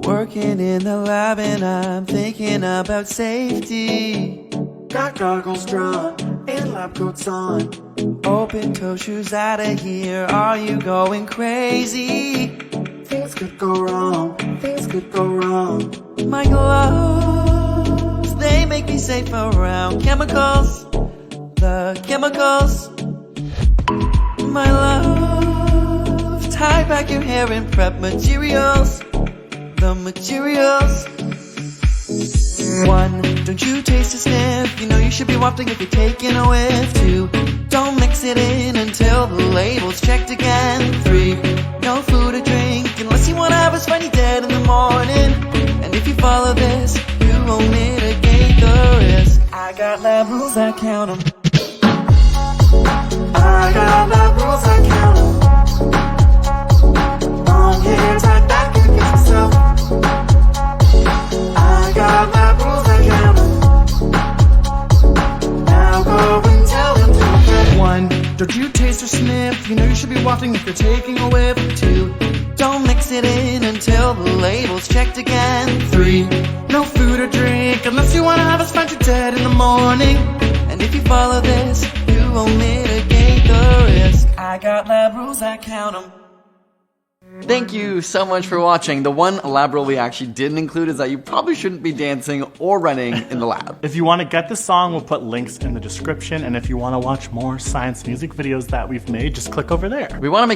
Working in the lab and I'm thinking about safety. Got goggles drawn and lab coats on. Open toe shoes out of here. Are you going crazy? Things could go wrong. Things could go wrong. My gloves, they make me safe around chemicals. The chemicals. My love, tie back your hair and prep materials. The materials. 1, don't you taste a sniff. You know you should be wafting if you're taking a whiff. 2, don't mix it in until the label's checked again. 3, no food or drink unless you wanna have us find you dead in the morning. And if you follow this, you won't mitigate the risk. I got lab rules that count 'em. I got lab rules that count 'em. Long hair tied back against myself. I got lab rules that count 'em. Now go and tell them to okay. 1, don't you taste or sniff. You know you should be wafting if you're taking a whiff. 2, don't mix it in until the label's checked again. 3, no food or drink unless you wanna have us find you dead in the morning. And if you follow this, you won't mitigate the risk. I got lab rules that count 'em. Thank you so much for watching. The one lab rule we actually didn't include is that you probably shouldn't be dancing or running in the lab. If you want to get the song, we'll put links in the description. And if you want to watch more science music videos that we've made, just click over there. We want to make